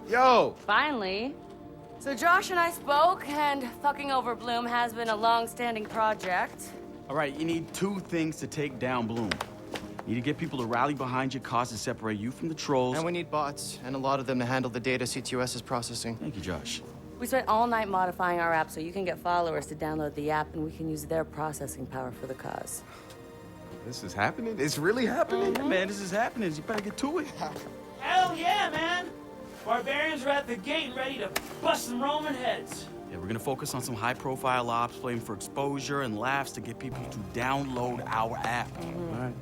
Yo! Finally. So Josh and I spoke, and fucking over Bloom has been a long-standing project. All right, you need two things to take down Bloom. You need to get people to rally behind your cause and separate you from the trolls. And we need bots, and a lot of them to handle the data CTOS is processing. Thank you, Josh. We spent all night modifying our app so you can get followers to download the app, and we can use their processing power for the cause. This is happening? It's really happening? Yeah, man, this is happening. You better get to it. Hell yeah, man! Barbarians are at the gate and ready to bust some Roman heads. Yeah, we're gonna focus on some high-profile ops, playing for exposure and laughs to get people to download our app. All right.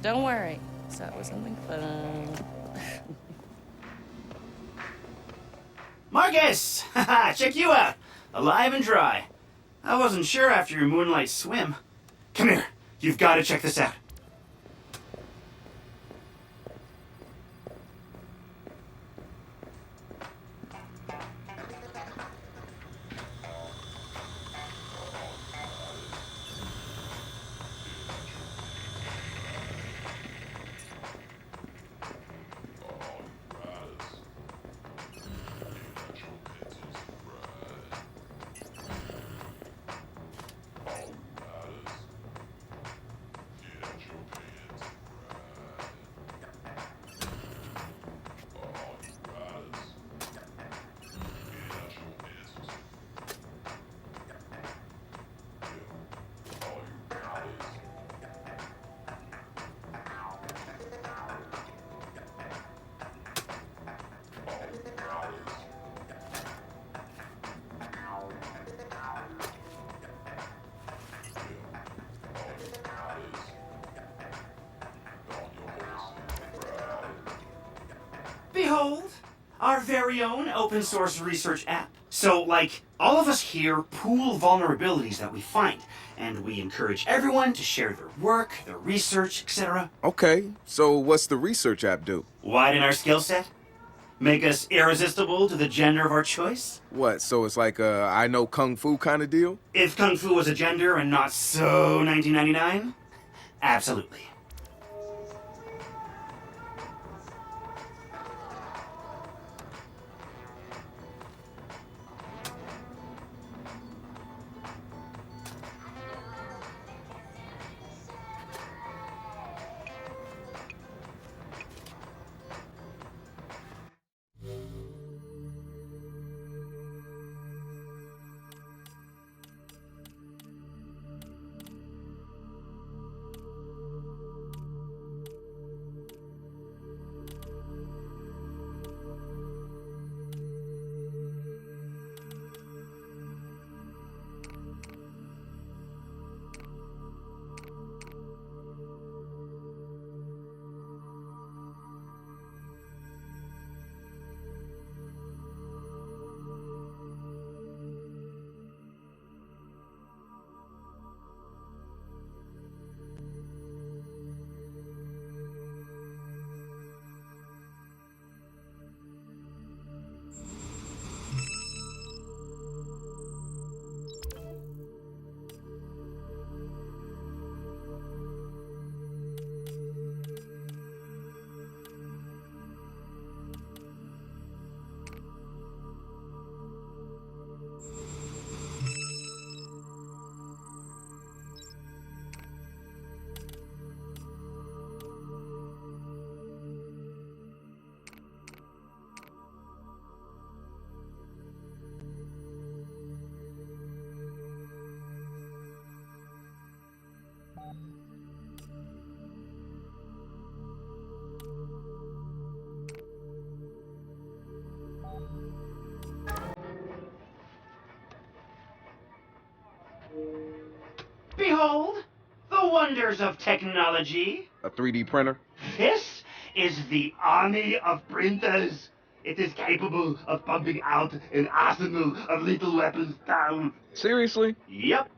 Don't worry. So it was something fun. Marcus! Haha, check you out! Alive and dry. I wasn't sure after your moonlight swim. Come here. You've got to check this out. Behold, our very own open source research app. So, like, all of us here pool vulnerabilities that we find, and we encourage everyone to share their work, their research, etc. Okay, so what's the research app do? Widen our skill set? Make us irresistible to the gender of our choice? What, so it's like a I know Kung Fu kind of deal? If Kung Fu was a gender and not so 1999? Absolutely. Behold, the wonders of technology. A 3D printer? This is the army of printers. It is capable of pumping out an arsenal of lethal weapons down. Seriously? Yep.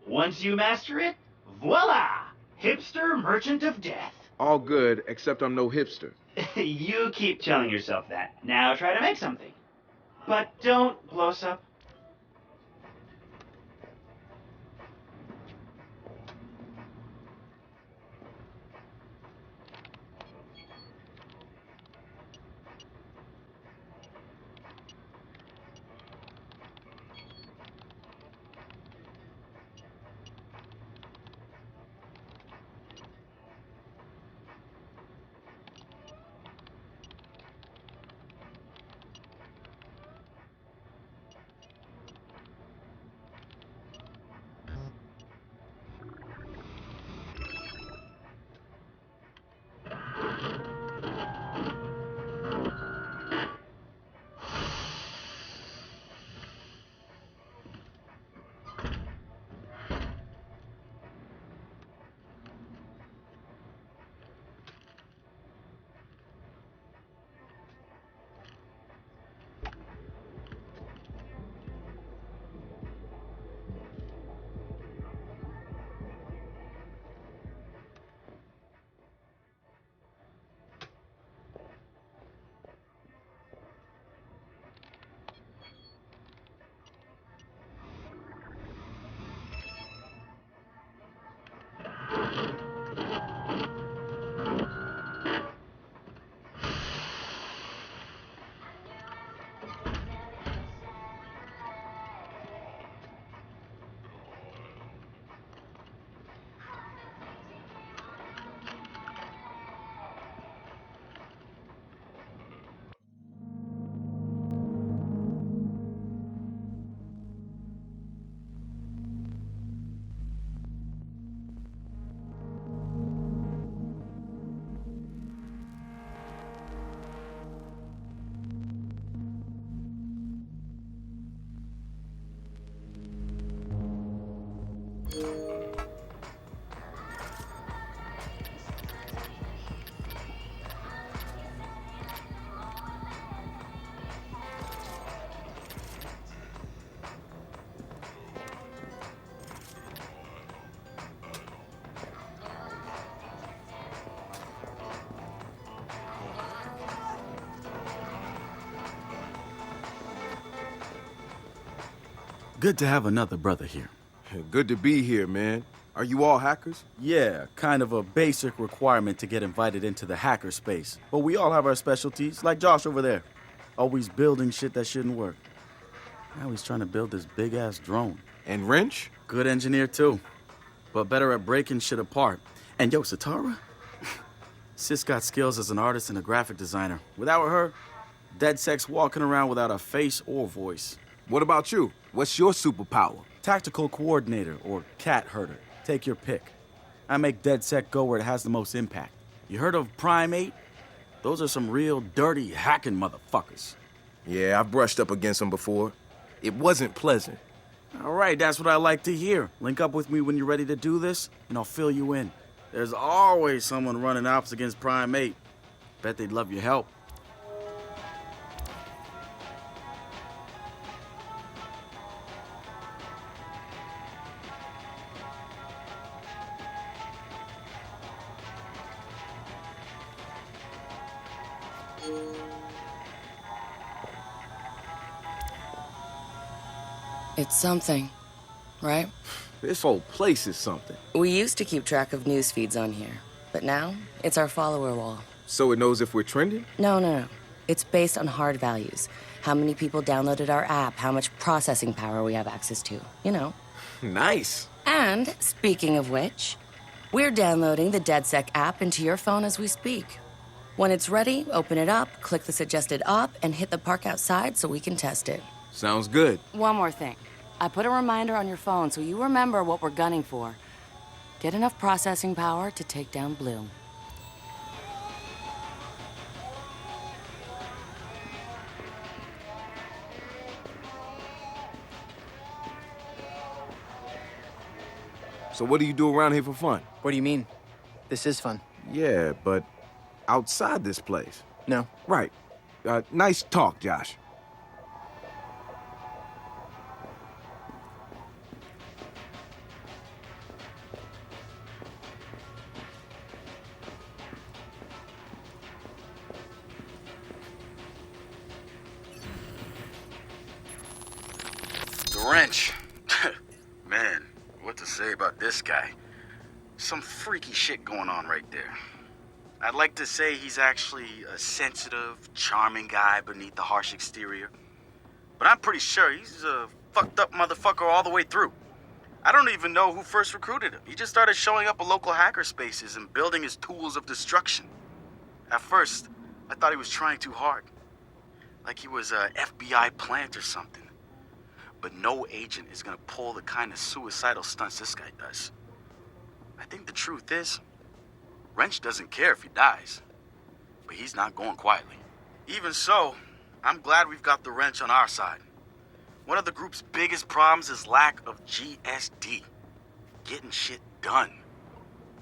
Once you master it, voila! Hipster merchant of death. All good, except I'm no hipster. You keep telling yourself that. Now try to make something. But don't blow us up. Good to have another brother here. Good to be here, man. Are you all hackers? Yeah, kind of a basic requirement to get invited into the hacker space. But we all have our specialties, like Josh over there. Always building shit that shouldn't work. Now he's trying to build this big-ass drone. And Wrench? Good engineer, too. But better at breaking shit apart. And yo, Satara? Sis got skills as an artist and a graphic designer. Without her, DeadSec's walking around without a face or voice. What about you? What's your superpower? Tactical coordinator or cat herder. Take your pick. I make DeadSec go where it has the most impact. You heard of Prime 8? Those are some real dirty hacking motherfuckers. Yeah, I've brushed up against them before. It wasn't pleasant. All right, that's what I like to hear. Link up with me when you're ready to do this, and I'll fill you in. There's always someone running ops against Prime 8. Bet they'd love your help. It's something, right? This whole place is something. We used to keep track of news feeds on here, but now it's our follower wall. So it knows if we're trending? No. It's based on hard values. How many people downloaded our app, how much processing power we have access to, you know. Nice. And, speaking of which, we're downloading the DeadSec app into your phone as we speak. When it's ready, open it up, click the suggested op, and hit the park outside so we can test it. Sounds good. One more thing. I put a reminder on your phone so you remember what we're gunning for. Get enough processing power to take down Bloom. So what do you do around here for fun? What do you mean? This is fun. Yeah, but outside this place. No. Right. Nice talk, Josh. The Wrench. Man, what to say about this guy? Some freaky shit going on right there. I'd like to say he's actually a sensitive, charming guy beneath the harsh exterior. But I'm pretty sure he's a fucked up motherfucker all the way through. I don't even know who first recruited him. He just started showing up at local hacker spaces and building his tools of destruction. At first, I thought he was trying too hard. Like he was a FBI plant or something. But no agent is gonna pull the kind of suicidal stunts this guy does. I think the truth is, Wrench doesn't care if he dies, but he's not going quietly. Even so, I'm glad we've got the Wrench on our side. One of the group's biggest problems is lack of GSD, getting shit done.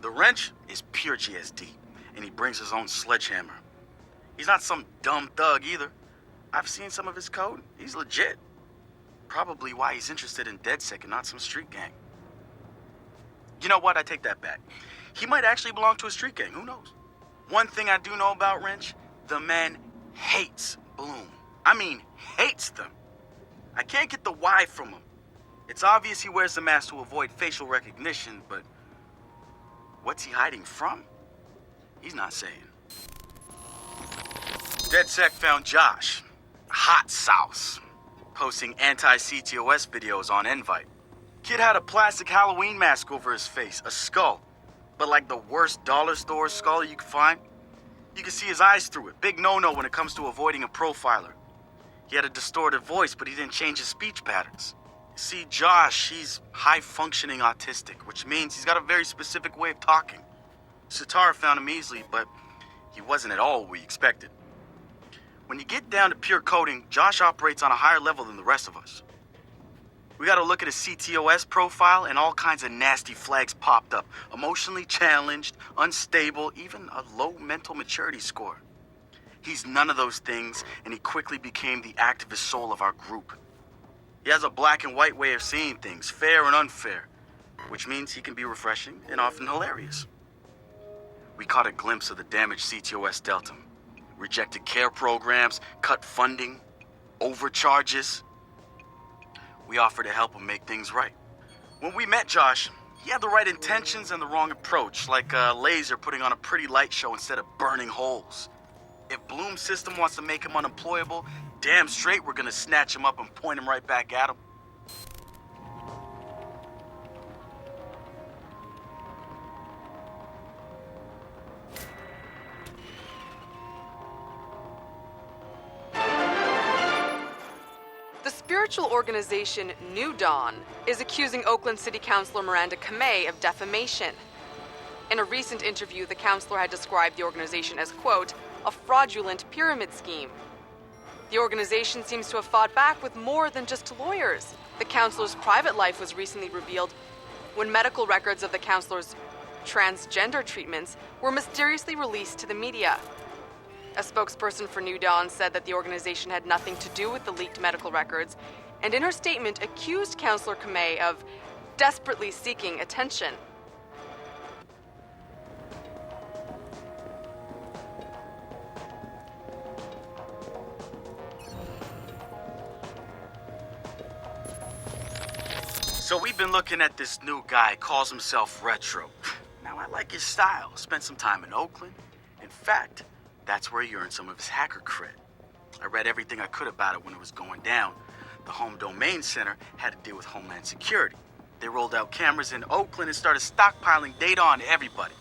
The Wrench is pure GSD, and he brings his own sledgehammer. He's not some dumb thug either. I've seen some of his code. He's legit. Probably why he's interested in DeadSec and not some street gang. You know what? I take that back. He might actually belong to a street gang. Who knows? One thing I do know about Wrench, the man hates Bloom. I mean, hates them. I can't get the why from him. It's obvious he wears the mask to avoid facial recognition, but what's he hiding from? He's not saying. DeadSec found Josh, hot sauce, posting anti-CTOS videos on Invite. Kid had a plastic Halloween mask over his face, a skull, but like the worst dollar store skull you could find. You could see his eyes through it. Big no-no when it comes to avoiding a profiler. He had a distorted voice, but he didn't change his speech patterns. See, Josh, he's high-functioning autistic, which means he's got a very specific way of talking. Satara found him easily, but he wasn't at all what we expected. When you get down to pure coding, Josh operates on a higher level than the rest of us. We gotta look at his CTOS profile, and all kinds of nasty flags popped up. Emotionally challenged, unstable, even a low mental maturity score. He's none of those things, and he quickly became the activist soul of our group. He has a black and white way of seeing things, fair and unfair, which means he can be refreshing and often hilarious. We caught a glimpse of the damage CTOS dealt him. Rejected care programs, cut funding, overcharges. We offered to help him make things right. When we met Josh, he had the right intentions and the wrong approach, like a laser putting on a pretty light show instead of burning holes. If Bloom's system wants to make him unemployable, damn straight we're gonna snatch him up and point him right back at him. The spiritual organization New Dawn is accusing Oakland City Councilor Miranda Kamei of defamation. In a recent interview, the councilor had described the organization as, quote, a fraudulent pyramid scheme. The organization seems to have fought back with more than just lawyers. The councilor's private life was recently revealed when medical records of the councilor's transgender treatments were mysteriously released to the media. A spokesperson for New Dawn said that the organization had nothing to do with the leaked medical records, and in her statement accused Councilor Kamei of desperately seeking attention. So we've been looking at this new guy, calls himself Retro. Now I like his style, spent some time in Oakland. In fact, that's where he earned some of his hacker cred. I read everything I could about it when it was going down. The Home Domain Center had to deal with Homeland Security. They rolled out cameras in Oakland and started stockpiling data on everybody.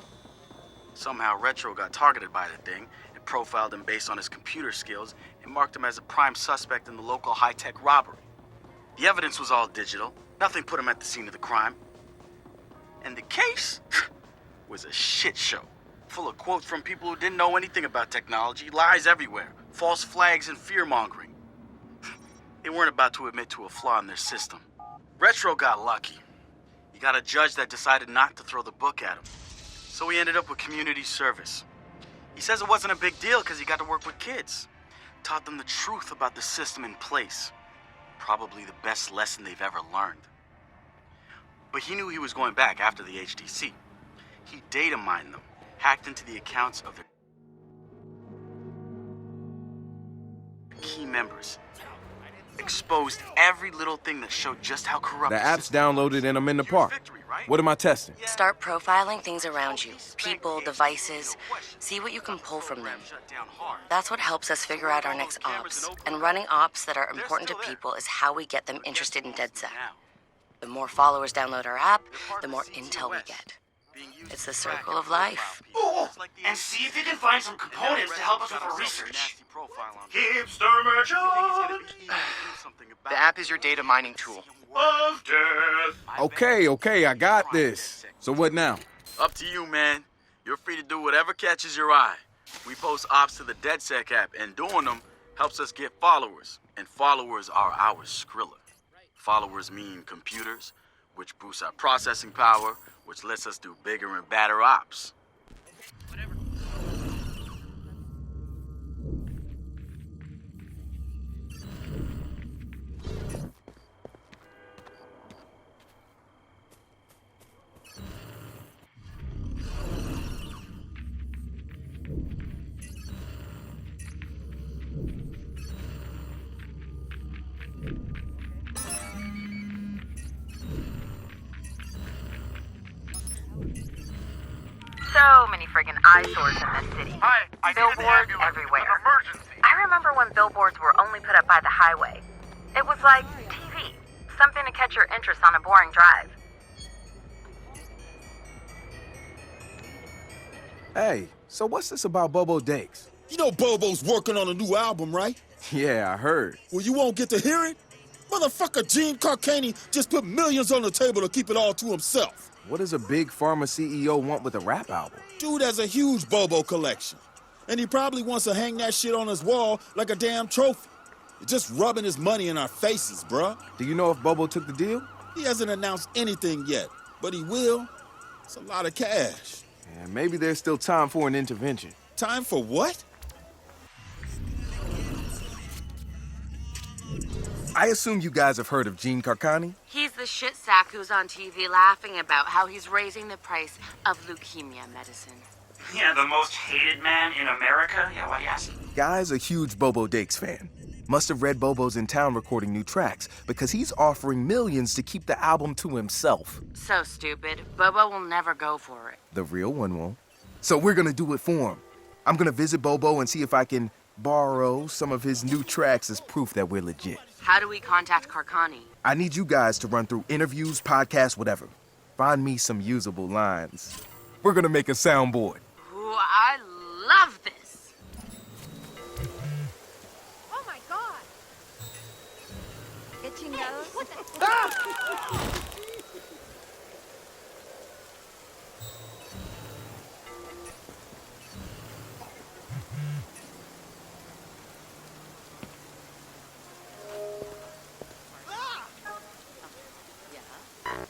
Somehow Retro got targeted by the thing and profiled him based on his computer skills and marked him as a prime suspect in the local high-tech robbery. The evidence was all digital. Nothing put him at the scene of the crime. And the case was a shit show, full of quotes from people who didn't know anything about technology, lies everywhere, false flags and fear-mongering. They weren't about to admit to a flaw in their system. Retro got lucky. He got a judge that decided not to throw the book at him. So he ended up with community service. He says it wasn't a big deal because he got to work with kids. Taught them the truth about the system in place. Probably the best lesson they've ever learned. But he knew he was going back after the HDC. He data mined them, hacked into the accounts of their key members, exposed every little thing that showed just how corrupt The app's downloaded and I'm in the park. What am I testing? Start profiling things around you. People, devices. See what you can pull from them. That's what helps us figure out our next ops. And running ops that are important to people is how we get them interested in DedSec. The more followers download our app, the more intel we get. It's the circle of life. Oh, and see if you can find some components to help us with our research. Hipster merchant The app is your data mining tool. of death. Okay, I got this. So what now? Up to you, man. You're free to do whatever catches your eye. We post ops to the DedSec app, and doing them helps us get followers. And followers are our Skrilla. Followers mean computers, which boosts our processing power, which lets us do bigger and badder ops. So many friggin' eyesores in this city. Hi, I need an Billboards ambulance. everywhere. An emergency. I remember when billboards were only put up by the highway. It was like TV, something to catch your interest on a boring drive. Hey, so what's this about Bobo Dakes? You know Bobo's working on a new album, right? Yeah, I heard. Well, you won't get to hear it? Motherfucker Gene Carcani just put millions on the table to keep it all to himself. What does a big pharma CEO want with a rap album? Dude has a huge Bobo collection. And he probably wants to hang that shit on his wall like a damn trophy. Just rubbing his money in our faces, bruh. Do you know if Bobo took the deal? He hasn't announced anything yet, but he will. It's a lot of cash. Yeah, maybe there's still time for an intervention. Time for what? I assume you guys have heard of Gene Carcani? He's the shit sack who's on TV laughing about how he's raising the price of leukemia medicine. Yeah, the most hated man in America? Yeah, why do you ask? Guy's a huge Bobo Dakes fan. Must have read Bobo's in town recording new tracks because he's offering millions to keep the album to himself. So stupid. Bobo will never go for it. The real one won't. So we're gonna do it for him. I'm gonna visit Bobo and see if I can borrow some of his new tracks as proof that we're legit. How do we contact Karkani? I need you guys to run through interviews, podcasts, whatever. Find me some usable lines. We're gonna make a soundboard. Ooh, I love this. Oh my god! Itchy nose? What the?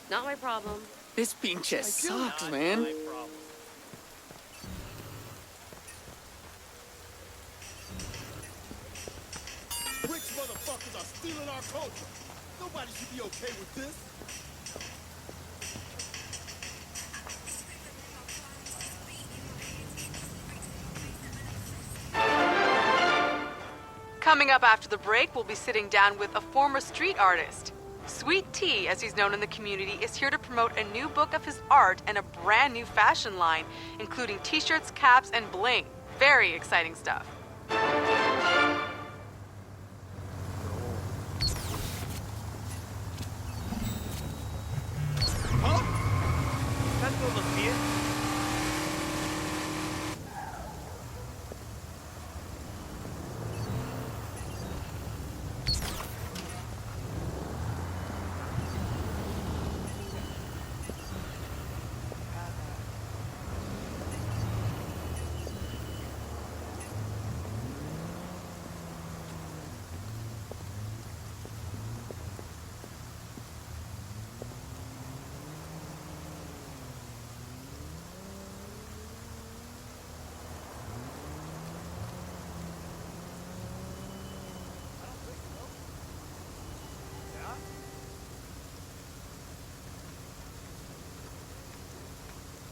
Not my problem. This pinche sucks, man. Rich motherfuckers are stealing our culture. Nobody should be okay with this. Coming up after the break, we'll be sitting down with a former street artist. Sweet Tea, as he's known in the community, is here to promote a new book of his art and a brand new fashion line, including t-shirts, caps, and bling. Very exciting stuff.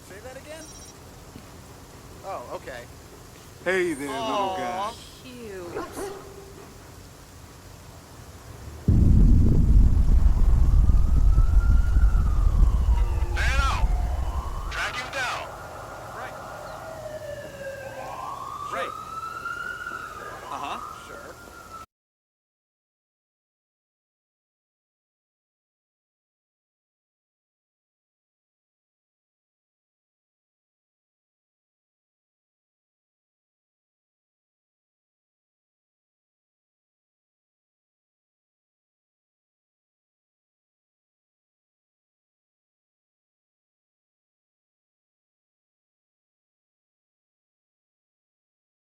Say that again? Oh, okay. Hey there, little guy. Cute. Right.